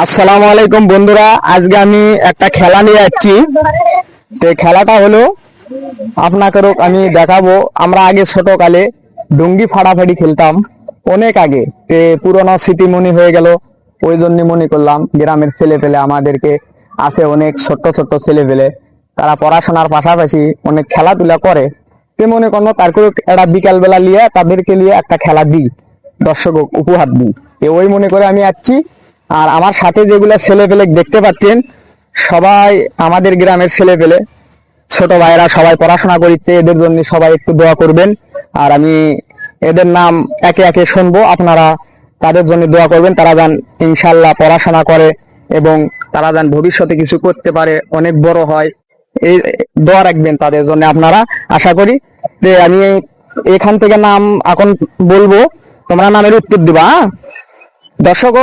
আসসালামু আলাইকুম বন্ধুরা, আজকে আমি একটা খেলা নিয়ে যাচ্ছি। তো খেলাটা হলো আপনাদেরও আমি দেখাবো। আমরা আগে ছোটকালে ডুঙ্গি ফাড়াফাড়ি খেলতাম, অনেক আগে। পুরোনো স্মৃতি মনে হয়ে গেল, ওই জন্য মনে করলাম গ্রামের ছেলে পেলে আমাদেরকে আছে অনেক ছোট্ট ছোট্ট ছেলে পেলে, তারা পড়াশোনার পাশাপাশি অনেক খেলাধুলা করে। মনে করলো তারপরে একটা বিকাল বেলা নিয়ে তাদেরকে নিয়ে একটা খেলা দিই, দর্শক উপহার দিই। ওই মনে করে আমি যাচ্ছি। আর আমার সাথে যেগুলো ছেলে পেলে দেখতে পাচ্ছেন, সবাই আমাদের গ্রামের ছেলে পেলে, ছোট ভাইরা সবাই পড়াশোনা করছে। এদের জন্য সবাই একটু দোয়া করবেন। আর আমি এদের নাম একে একে শুনবো, আপনারা তাদের জন্য দোয়া করবেন। তারা যেন ইনশাল্লাহ পড়াশোনা করে এবং তারা যেন ভবিষ্যতে কিছু করতে পারে, অনেক বড় হয়, এই দোয়া রাখবেন তাদের জন্য আপনারা। আশা করি যে আমি এখান থেকে নাম এখন বলবো, তোমরা নামের উত্তর দিবা। দর্শক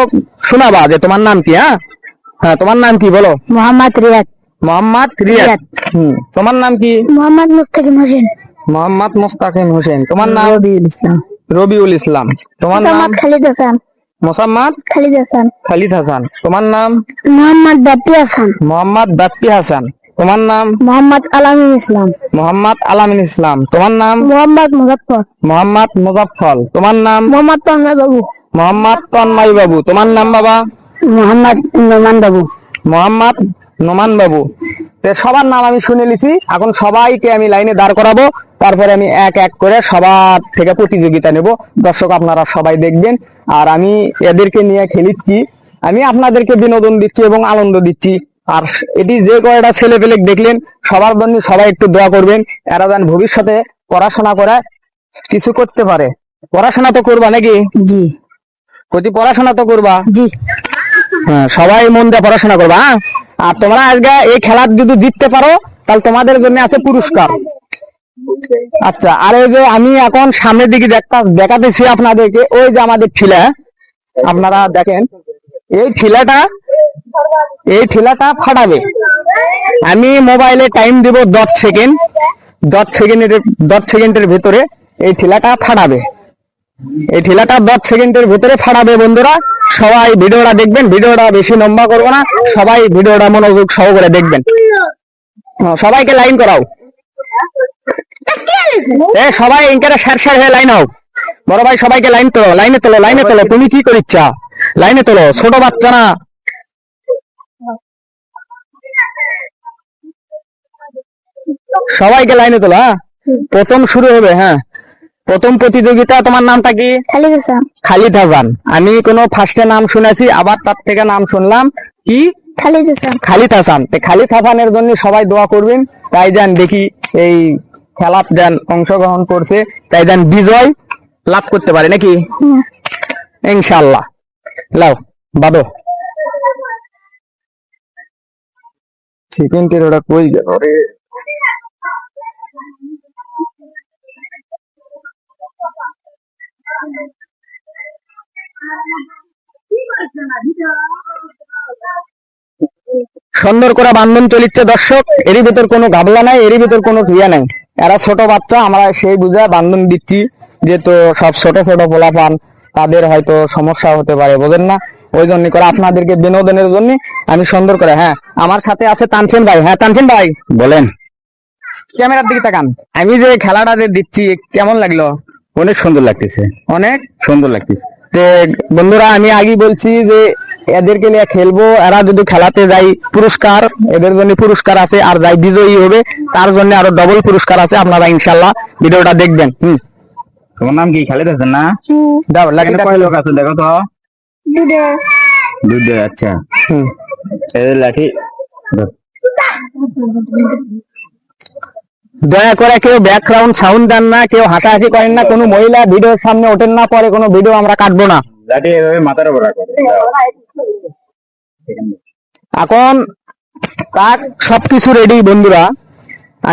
শোনাবা যে তোমার নাম কি। হ্যাঁ, তোমার নাম কি বলো? মোহাম্মদ রিয়াদ। মোহাম্মদ রিয়াদ। তোমার নাম কি? মোহাম্মদ মুস্তাকিম হোসেন। মোহাম্মদ মুস্তাকিম হোসেন। তোমার নাম? রবিউল ইসলাম। রবিউল ইসলাম। তোমার নাম? মোহাম্মদ খালিদ হাসান। মোসাম্মদ খালিদ হাসান। খালিদ হাসান। তোমার নাম? মোহাম্মদ বাপ্পি হাসান। মোহাম্মদ বাপ্পি হাসান। তোমার নাম? মোহাম্মদ আলামিন ইসলাম। মোহাম্মদ আলামিন ইসলাম। তোমার নাম? মোহাম্মদ মুজাফফর। মোহাম্মদ মুজাফফর। তোমার নাম? মোহাম্মদ তন্ময় বাবু। মোহাম্মদ তন্ময় বাবু। তোমার নাম বাবা? মোহাম্মদ নোমান বাবু। মোহাম্মদ নোমান বাবু। সবার নাম আমি শুনে নিছি, এখন সবাইকে আমি লাইনে দাঁড় করাবো। তারপরে আমি এক এক করে সবার থেকে প্রতিযোগিতা নেব। দর্শক আপনারা সবাই দেখবেন। আর আমি এদেরকে নিয়ে খেলিচ্ছি, আমি আপনাদেরকে বিনোদন দিচ্ছি এবং আনন্দ দিচ্ছি। আর এটি যে কয়টা ছেলে পেলে দেখলেন, সবার জন্য সবাই একটু দোয়া করবেন। এরা যেন ভবিষ্যতে পড়াশোনা করে কিছু করতে পারে। পড়াশোনা তো করবা নাকি? জি। প্রতি পড়াশোনা তো করবা? জি। হ্যাঁ, সবাই মন দিয়ে পড়াশোনা করবা। আর তোমরা আজকে এই খেলা যদি জিততে পারো, তাহলে তোমাদের জন্য আছে পুরস্কার। আচ্ছা, আর এই যে আমি এখন সামনের দিকে দেখাতেছি আপনাদেরকে, ওই যে আমাদের ঠিলা, আপনারা দেখেন এই ঠিলাটা ফাটাবে। আমি মোবাইলে টাইম দিব 10 সেকেন্ড। 10 সেকেন্ডের ভিতরে এই ঠিলাটা ফাটাবে। এই ঠিলাটা 10 সেকেন্ডের ভিতরে ফাটাবে। বন্ধুরা সবাই ভিডিওটা দেখবেন, ভিডিওটা বেশি লম্বা করবো না, সবাই ভিডিওটা মনোযোগ সহকারে দেখবেন। সবাইকে লাইন করাও। সবাই ইনকারে শের হয়ে লাইন হোক। বড় ভাই সবাইকে লাইন তোলো, লাইনে তোলো, লাইনে তোলো। তুমি কি করিচ্ছা? লাইনে তোলো, ছোট বাচ্চা না। সবাইকে লাইনে তোলো। হ্যাঁ, প্রথম শুরু হবে। হ্যাঁ, প্রথম প্রতিযোগিতা। তোমার নামটা কি? খালিদ হাসান। খালিদ হাসান। আমি কোনো ফার্স্টে নাম শুনেছি, আবার তার থেকে নাম শুনলাম কি? খালিদ হাসান। খালিদ হাসান। খালিদ হাসানের জন্য সবাই দোয়া করবেন। তাই যেন দেখি এই খেলাত যেন অংশগ্রহণ করছে, তাই যেন বিজয় লাভ করতে পারে নাকি, ইনশাআল্লাহ। লাও বাদো সেকেন্ডের ওটা কই গেল রে? সুন্দর করে বান্ধন চলিচ্ছে দর্শক। এরই ভিতর কোনো গাবলা নাই, এরই ভিতর কোনো ক্রিয়া নাই। এরা ছোট বাচ্চা, আমরা সেই বুঝে বান্ধন দিচ্ছি। যেহেতু সব ছোট ছোট পোলাপান, তাদের হয়তো সমস্যা হতে পারে, বোঝেন না। ওই জন্য করে আপনাদেরকে বিনোদনের জন্য আমি সুন্দর করে। হ্যাঁ, আমার সাথে আছে তানসেন ভাই। হ্যাঁ তানসেন ভাই বলেন। ক্যামেরার দিকে তাকান। আমি যে খেলাটা যে দিচ্ছি কেমন লাগলো? অনেক সুন্দর লাগতেছে, অনেক সুন্দর লাগতেছে। বন্ধুরা আমি আগে বলছি যে এদেরকে নিয়ে খেলবো। এরা যদি খেলাতে যাই, পুরস্কার এদের জন্য পুরস্কার আছে। আর যাই বিজয়ী হবে তার জন্য আরো ডবল পুরস্কার আছে। আপনারা ইনশাল্লাহ ভিডিওটা দেখবেন। তোমার নাম কি? খালিদ হাসান না? দাও লাগে। কয় লোক আছে দেখো তো? দুটো। আচ্ছা, লাঠি। দয়া করে কেউ ব্যাকগ্রাউন্ড সাউন্ড দেন না, কেউ হাসাহাসি করেন না, কোনো মহিলা ভিডিওর সামনে ওঠেন না, পরে কোনো ভিডিও আমরা কাটবো না। লাঠি এভাবে মাথার উপর রাখো। এখন তার সবকিছু রেডি বন্ধুরা।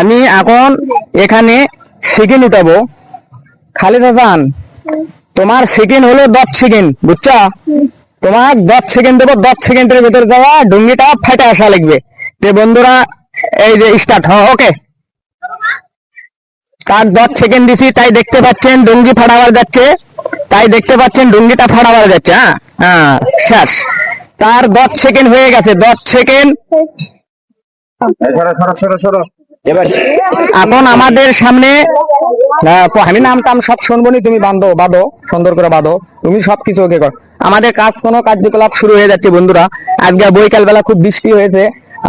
আমি এখন এখানে সেকেন্ড উঠাবো। খালিদ হাসান, তোমার সেকেন্ড হলো 10 সেকেন্ড, বুঝছো? তোমার 10 সেকেন্ড দেবো। 10 সেকেন্ডের ভিতরে দেওয়া ডুঙ্গিটা ফাটে আসা লাগবে। বন্ধুরা এই যে স্টার্ট। ওকে, তার 10 সেকেন্ড দিছি, তাই দেখতে পাচ্ছেন ডুঙ্গি ফাটাবার যাচ্ছে। তাই দেখতে পাচ্ছেন ডুঙ্গিটা ফাটাবার যাচ্ছে। হ্যাঁ, শেষ। তার 10 সেকেন্ড হয়ে গেছে, 10 সেকেন্ড। সরো এবার এখন আমাদের সামনে আমি নাম টাম সব শুনবো নি, তুমি বাঁধো সুন্দর করে বাঁধো, তুমি সবকিছু ওকে কর। আমাদের কোনো কার্যকলাপ শুরু হয়ে যাচ্ছে বন্ধুরা। আজকে বৈকাল বেলা খুব বৃষ্টি হয়েছে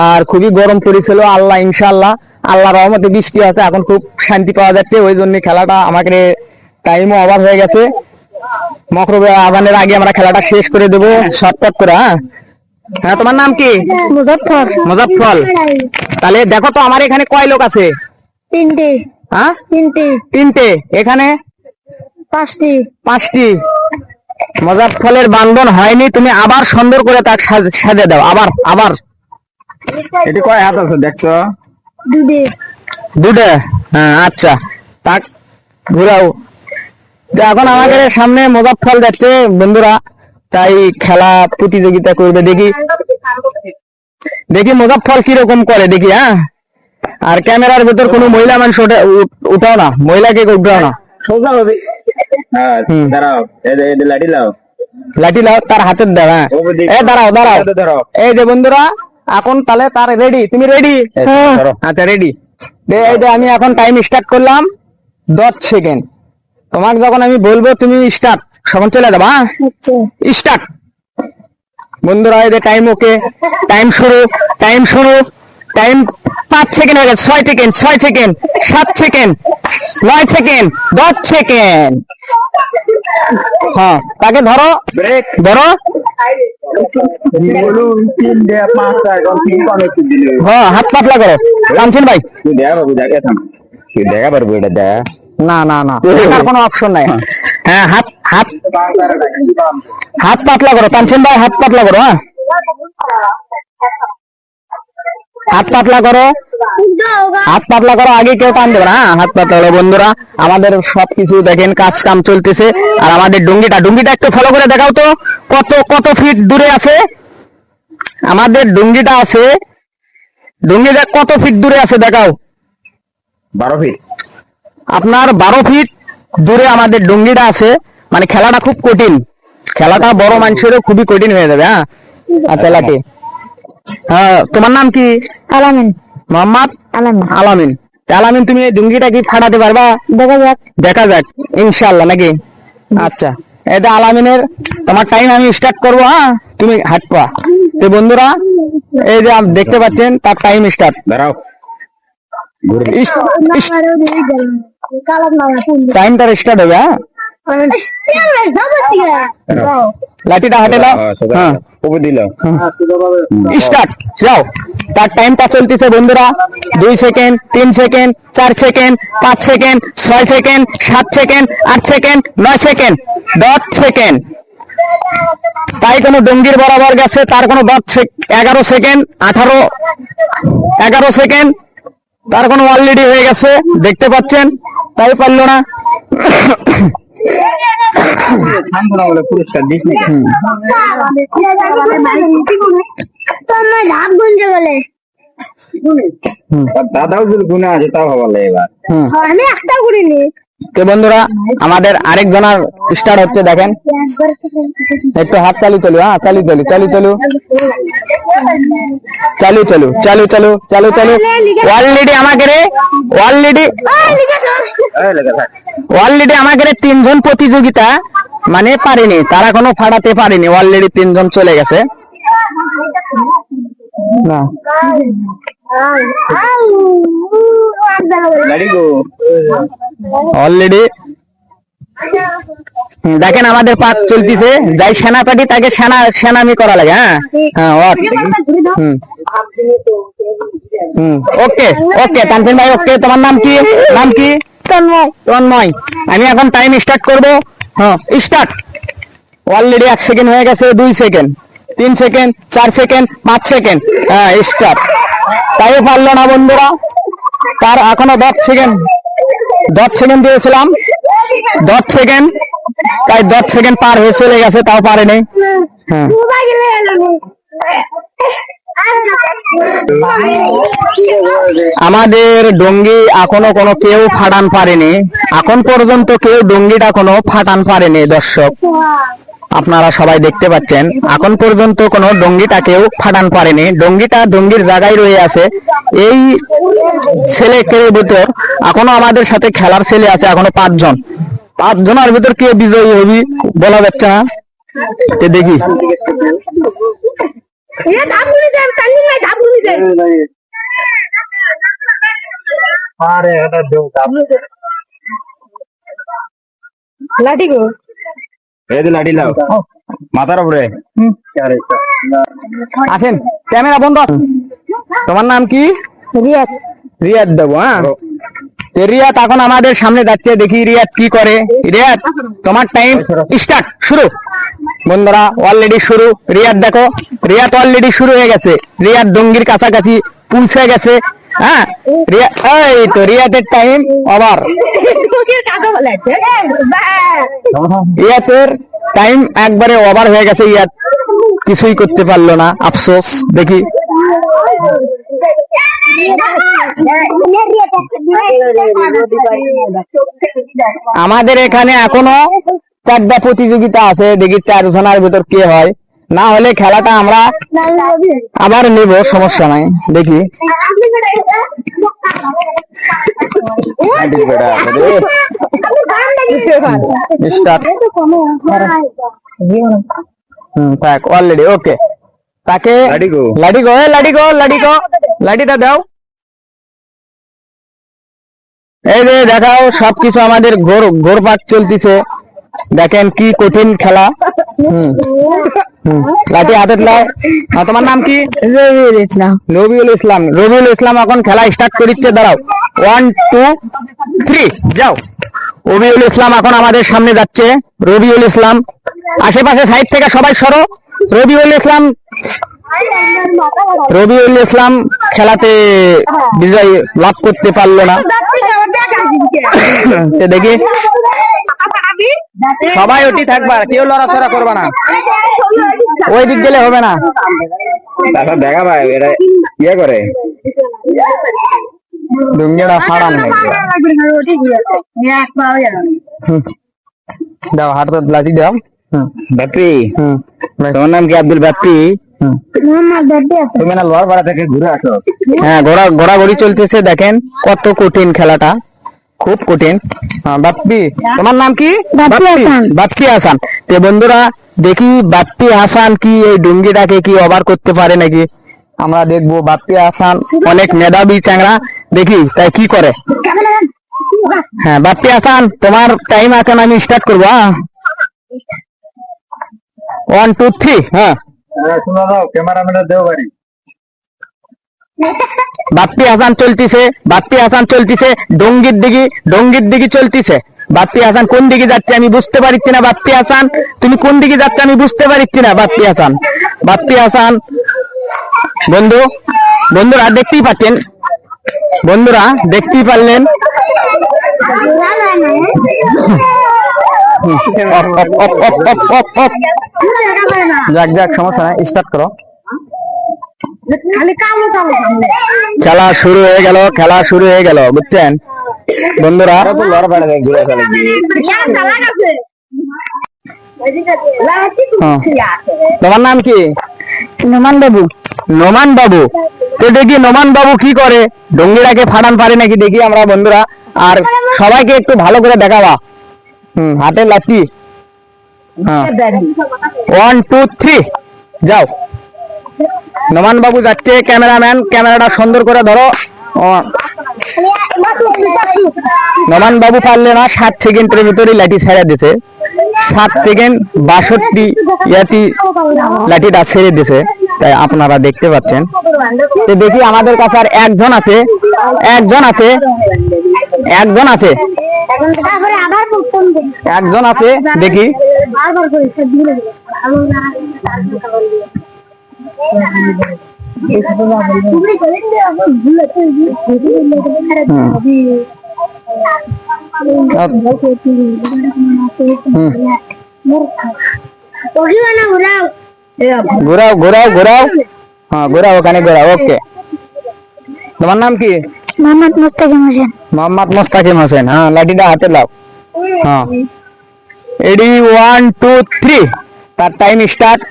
আর খুবই গরম পড়েছিল। আল্লাহ ইনশাআল্লাহ আল্লাহ রহমতে বৃষ্টি আছে, এখন খুব শান্তি পাওয়া যাচ্ছে। ওই জন্য খেলাটা আমাকে টাইমও ওভার হয়ে গেছে। মকরবে আজানের আগে আমরা খেলাটা শেষ করে দেবো শর্টকাট করে। হ্যাঁ, তোমার নাম কি? মুজফ্ফর। মুজফ্ফর। তাহলে দেখো তো আমার এখানে কয় লোক আছে? 3টে। হ্যাঁ, 3টে। 3টে। এখানে 5টি। 5টি। মুজফ্ফরের বান্ধন হয়নি, তুমি আবার সুন্দর করে তাকে সাজে দাও। আবার এটি কয় হাত আছে দেখছো? 2টে। দুটো। হ্যাঁ, আচ্ছা, তাক ঘুরাও। তো এখন আমাদের সামনে মুজফ্ফর যাচ্ছে বন্ধুরা, তাই খেলা প্রতিযোগিতা করবে। দেখি মুজফ্ফর কিরকম করে, দেখি। হ্যাঁ, আর ক্যামেরার ভেতর কোনো মহিলা মানুষ উঠাও না, মহিলাকে উঠাও না। সোজা হবে। হ্যাঁ, দাঁড়াও, এই লাঠি লাও। লাঠি লাও, তার হাতের দাও। হ্যাঁ, দাঁড়াও। এই যে বন্ধুরা, এখন তাহলে তার রেডি, তুমি রেডি? আচ্ছা, রেডি। এই যে আমি এখন টাইম স্টার্ট করলাম, 10 সেকেন্ড। তোমাকে যখন আমি বলবো তুমি স্টার্ট, তখন চলে যাবা। আচ্ছা। স্টার্ট। বন্ধুরা এই যে টাইম ওকে, টাইম শুরু। টাইম 5 সেকেন্ড হয়ে গেছে। 6 সেকেন্ড, 7 সেকেন্ড, 9 সেকেন্ড, 10 সেকেন্ড। হ্যাঁ, তাকে ধরো, ধরো। হ্যাঁ, হাত পাতলা করো। কাঞ্চন ভাই, দেখা পারবো এটা দেখা? না, দেখার কোনো অপশন নাই। হ্যাঁ, হাত পাতলা করো কাঞ্চন ভাই, হাত পাতলা করো। হ্যাঁ, হাত পাতলা করো, আগে কেউ টান দেবে না। হাত পাতলা করো বন্ধুরা। আমাদের সবকিছু দেখেন, কাজ কাম চলতেছে। আর আমাদের ডুঙ্গিটা একটু ফলো করে দেখাও তো, কত ফিট দূরে আছে আমাদের ডুঙ্গিটা কত ফিট দূরে আছে দেখাও। 12 ফিট। আপনার 12 ফিট দূরে আমাদের ডুঙ্গিটা আছে। মানে খেলাটা খুব কঠিন, খেলাটা বড় মানুষেরও খুবই কঠিন হয়ে যাবে। হ্যাঁ, আচ্ছা লাঠি। হ্যাঁ, তোমার নাম কি? আলামিন। মোহাম্মদ আলামিন। আলামিন, তুমি এই ডুঙ্গিটা কি ফাটাতে পারবা? দেখা যাক ইনশাআল্লাহ, নাকি? আচ্ছা, এটা আলামিনের। তোমার টাইম আমি স্টার্ট করবো। হ্যাঁ, তুমি হাঁটবা। তো বন্ধুরা এই যে দেখতে পাচ্ছেন, তার টাইম স্টার্ট। দাঁড়াও, টাইমটা স্টার্ট হবে। হ্যাঁ, লাঠিটা হাতে দাও। হ্যাঁ, স্টার্ট যাও। তার টাইমটা চলতেছে বন্ধুরা। 2 second, 3 second, 4 second, 5 second, 6 second, 7 second, 8 second, 9 second, 10 second. তাই কোনো ডঙ্গির বরাবর গেছে, তার কোনো 11 সেকেন্ড, 11 সেকেন্ড, তার কোনো অলরেডি হয়ে গেছে, দেখতে পাচ্ছেন। তাই পারলো না। পুরস্কার দিস না। দাদাও যদি গুণা আছে তাও ভালো এবার। আমি একটা করিনি। তো বন্ধুরা আমাদের আরেকজনের স্টার্ট হচ্ছে, দেখেন। একটু হাত চালু। হ্যাঁ, চালু। অলরেডি আমাদের 3 জন প্রতিযোগিতা মানে পারেনি, তারা কোনো ফাটাতে পারেনি। অলরেডি 3 জন চলে গেছে। না, অলরেডি দেখেন আমাদের পাঠ চলতেছে। যাই সেনাপাটি তাকে সেনামি করা লাগে। হ্যাঁ, ওকে তানসিন ভাই, ওকে। তোমার নাম কি? তন্ময়। আমি এখন টাইম স্টার্ট করবো। হ্যাঁ, স্টার্ট। অলরেডি 1 সেকেন্ড হয়ে গেছে, 2 সেকেন্ড, 3 সেকেন্ড, 4 সেকেন্ড, 5 সেকেন্ড। হ্যাঁ, স্টার্ট। তাই পারলো না বন্ধুরা, তার এখনো 10 সেকেন্ড দিয়েছিলাম। 10 সেকেন্ড, তাই 10 সেকেন্ড পার হয়ে চলে গেছে, তাও পারেনি। হ্যাঁ, আমাদের ডঙ্গি এখনো কোনো কেউ ফাটান পারেনি। এখন পর্যন্ত কেউ ডঙ্গিটা কোনো ফাটান পারেনি দর্শক। আপনারা সবাই দেখতে পাচ্ছেন এখন পর্যন্ত কোনো ডঙ্গিটাকেও ফাটান পারেনি, ডঙ্গিটা ডঙ্গির জায়গায় রয়ে আছে। এই ছেলেকের ভিতর এখনো আমাদের সাথে খেলার ছেলে আছে এখনো 5 জন, 5 জনের ভিতর কে বিজয়ী হবি বলা যাচ্ছে না। তো দেখি লাঠি গো এই যে লাঠি লাও মাথার উপরে। আসেন, ক্যামেরা বন্ধ। তোমার নাম কি? রিয়াদ। রিয়াদ দেবো। হ্যাঁ, তো রিয়াদ এখন আমাদের সামনে যাচ্ছে, দেখি রিয়াদ কি করে। রিয়াদ তোমার টাইম স্টার্ট, শুরু। বন্ধুরা অলরেডি শুরু। রিয়াদ দেখো, রিয়াদ অলরেডি শুরু হয়ে গেছে। রিয়াদ ডঙ্গির কাছাকাছি পৌঁছে গেছে। হ্যাঁ, রিয়াদ, এই তো রিয়াদের টাইম ওভার। রিয়াদের টাইম একবারে ওভার হয়ে গেছে। রিয়াদ কিছুই করতে পারলো না, আফসোস। দেখি আমাদের এখানে এখনো 4টা প্রতিযোগিতা আছে, দেখি 4 জনের ভিতর কে হয়। না হলে খেলাটা আমরা আবার নেব, সমস্যা নাই। দেখি স্টার্ট। থাক অলরেডি ওকে। তাকে লাঠি গো। লাঠিটা দাও। এই যে দেখাও, সবকিছু আমাদের ঘোরপাক চলতেছে। দেখেন কি কঠিন খেলা। লাঠি হাতে লাও। তোমার নাম কি? রবিউল ইসলাম। রবিউল ইসলাম। রবিউল ইসলাম এখন খেলা স্টার্ট করিচ্ছে। দাঁড়াও, 1 2 3 যাও। রবিউল ইসলাম এখন আমাদের সামনে যাচ্ছে। রবিউল ইসলাম, আশেপাশে সাইড থেকে সবাই সরো। রবিউল ইসলাম খেলাতে বিজয় লাভ করতে পারলো না। তো দেখি সবাই ওটি থাকবা, কেউ লড়াচড়া করবা না, ওই দিক গেলে হবে না। তারপর দেখা ভাই এটা ইয়ে করে ডুঙ্গিটা ফাড়ান নাকি। দাও হাতে লাঠি দাও। বাপি, তোমার নাম কি? আব্দুল বাপি। তুমি না লোহার পাড়া থেকে ঘুরে আসো? হ্যাঁ, ঘোরাঘুরি চলতেছে। দেখেন কত কঠিন খেলাটা, খুব কঠিন। বাপ্পি, তোমার নাম কি? বাপ্পি হাসান। তো বন্ধুরা দেখি বাপ্পি হাসান কি এই ডুঙ্গিটাকে কি ওভার করতে পারে নাকি, আমরা দেখবো। বাপ্পি হাসান অনেক মেধাবী চ্যাংড়া, দেখি তাই কি করে। হ্যাঁ বাপ্পি হাসান, তোমার টাইম আছে, আমি স্টার্ট করবো। 1 2 3। হ্যাঁ, শোনা দাও, ক্যামেরাম্যানের দেও বাড়ি। বাপ্পি হাসান চলতিছে ডঙ্গির দিকে চলতিছে। বাপ্পি হাসান কোন দিকে যাচ্ছে আমি বুঝতে পারছি না। বাপ্পি হাসান তুমি কোন দিকে যাচ্ছে আমি বুঝতে পারছি না। বাপ্পি হাসান বন্ধুরা দেখতেই পাচ্ছেন, দেখতেই পারলেন। যাক সমস্যা নাই, স্টার্ট করো। খেলা শুরু হয়ে গেল বুঝছেন বন্ধুরা। ঘুরে ফেলে তোমার নাম কি? নোমান বাবু। তো দেখি নোমান বাবু কি করে, ডঙ্গিটাকে ফাটান পারে নাকি দেখি আমরা বন্ধুরা। আর সবাইকে একটু ভালো করে দেখাবা। হাতে লাঠি। 1 2 3 যাও। নোমান বাবু যাচ্ছে। ক্যামেরাম্যান ক্যামেরাটা সুন্দর করে ধরো। নোমান বাবু পারলে না, 7 সেকেন্ডের ভিতরে লাঠি ছেড়ে দিছে। 7 সেকেন্ড 62 ইয়াতি লাঠিটা ছেড়ে দিছে, তাই আপনারা দেখতে পাচ্ছেন। তো দেখি আমাদের কাছে আর একজন আছে দেখি। ঘোরাও। হ্যাঁ ঘোরাও, ওখানে ঘোরাও। ওকে, তোমার নাম কি? মোহাম্মদ মোস্তাকিম হোসেন। হ্যাঁ লাঠিটা হাতে লাও। হ্যাঁ রেডি 1 2 3 তার টাইম স্টার্ট।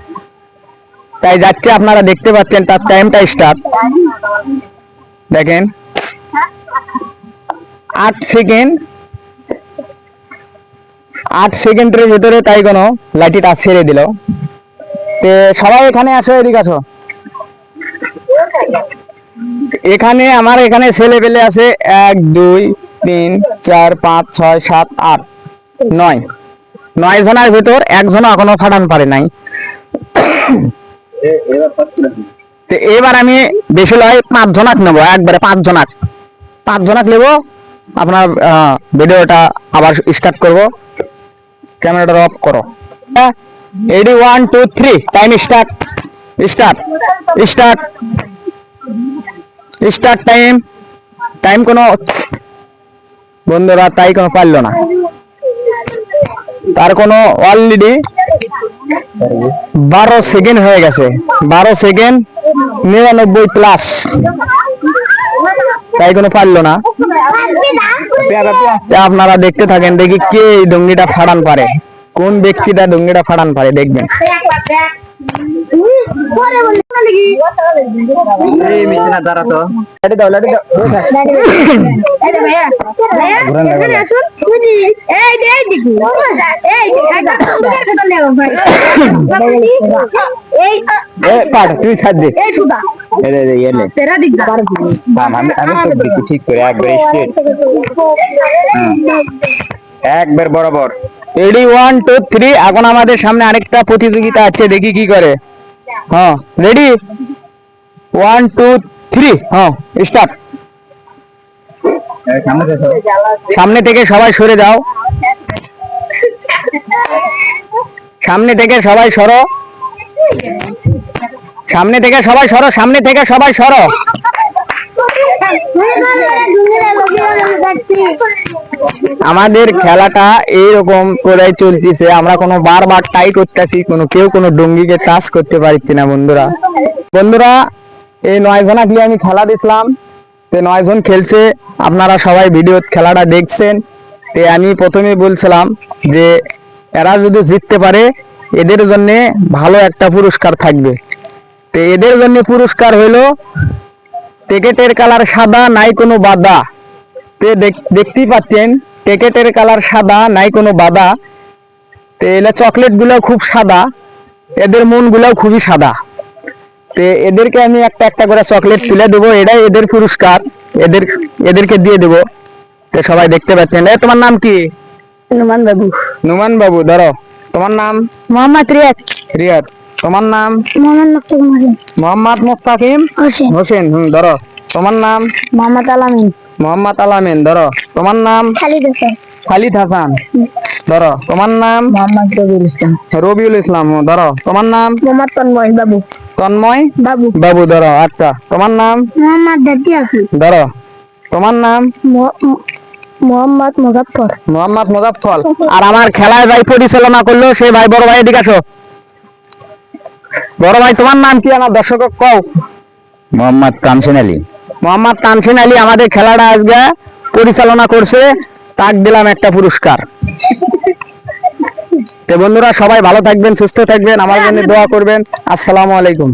তাই যাচ্ছে, আপনারা দেখতে পাচ্ছেন তার টাইমটা স্টার্ট। দেখেন 8 সেকেন্ড, 8 সেকেন্ডের ভিতরে তাই কোনো লাঠিটা ছেড়ে দিল। তো সবাই এখানে আসো, এদিকে আসো। এখানে আমার এখানে ছেলে পেলে আছে 1 2 3 4 5 6 7 8 9, 9 জনের ভিতর একজনও এখনো ফাটান পারে নাই। তো এবার আমি বেশি লয় 5 জনাক নেবো, একবারে 5 জনাক নেবো। আপনার ভিডিওটা আবার স্টার্ট করব। ক্যামেরাটা অফ করো। Ready 1 2 3 time start. Start start start time. Time কোনো বন্ধুরা তাই কোনো পারলো না। তার কোনো অলরেডি 12 সেকেন্ড হয়ে গেছে। 12 সেকেন্ড 99 প্লাস, তাই কোনো পারলো না। আপনারা দেখতে থাকেন, দেখি কে এই ডঙ্গিটা ফাটান পারে, কোন ব্যক্তিটা ডঙ্গিটা ফাটান পারে, দেখবেন। তুই ছাড় দে, ঠিক করে একবার বরাবর। রেডি 1 2 3। এখন আমাদের সামনে আরেকটা প্রতিযোগিতা আছে, দেখি কি করে। হ্যাঁ রেডি 1 2 3 হ্যাঁ স্টার্ট। সামনে থেকে সবাই সরে যাও, সামনে থেকে সবাই সরো, সামনে থেকে সবাই সরো, সামনে থেকে সবাই সরো। আমাদের খেলাটা এইরকম করে চলতেছে, আমরা কোনো বারবার ট্রাই করতেছি, কেউ কোনো ডঙ্গিকে চাষ করতে পারছি না। বন্ধুরা এই 9 জনা দিয়ে আমি খেলা দিছিলাম। তো 9 জন খেলছে, আপনারা সবাই ভিডিও খেলাটা দেখছেন। তো আমি প্রথমে বলছিলাম যে এরা যদি জিততে পারে এদের জন্য ভালো একটা পুরস্কার থাকবে। তো এদের জন্য পুরস্কার হইলো টিকেটের কালার সাদা, নাই কোনো বাধা। দেখতেই পাচ্ছেন টিকেটের কালার সাদা, নাই কোনো বাধা। তো এলে চকলেট গুলো খুব সাদা, এদের মন গুলাও খুবই সাদা। তো এদেরকে আমি একটা একটা করে চকলেট তুলে দেবো, এটাই এদের পুরস্কার, এদেরকে দিয়ে দেবো। তো সবাই দেখতে পাচ্ছেন। তোমার নাম কি? নুমান বাবু। নুমান বাবু, ধরো। তোমার নাম? মোহাম্মদ রিয়াদ। রিয়াদ। তোমার নাম? মোহাম্মদ মুস্তাকিম হোসেন। ধরো। তোমার নাম? মোহাম্মদ আলামিন। মোহাম্মদ আলামিন, ধরো। তোমার নাম? খালিদ হাসান। খালিদ হাসান, ধরো। তোমার নাম? মোহাম্মদ রবিউল ইসলাম। রবিউল ইসলাম, ধরো। তোমার নাম? মোহাম্মদ তন্ময় বাবু। তন্ময় বাবু। বাবু, ধরো। আচ্ছা, তোমার নাম? মোহাম্মদ দাদি আফিফ। ধরো। তোমার নাম? মোহাম্মদ মুজাফফর। মোহাম্মদ মুজাফফর। আর আমার খেলায় ভাই পরিচালনা করলো সেই ভাই, বড় ভাই এদিকে আসো। বড় ভাই তোমার নাম কি আমার দর্শক কও? মোহাম্মদ কামসিন আলী। মোহাম্মদ তানসিন আলী আমাদের খেলাটা আজকে পরিচালনা করছে, তাক দিলাম একটা পুরস্কার। তো বন্ধুরা সবাই ভালো থাকবেন, সুস্থ থাকবেন, আমার জন্য দোয়া করবেন। আসসালামু আলাইকুম।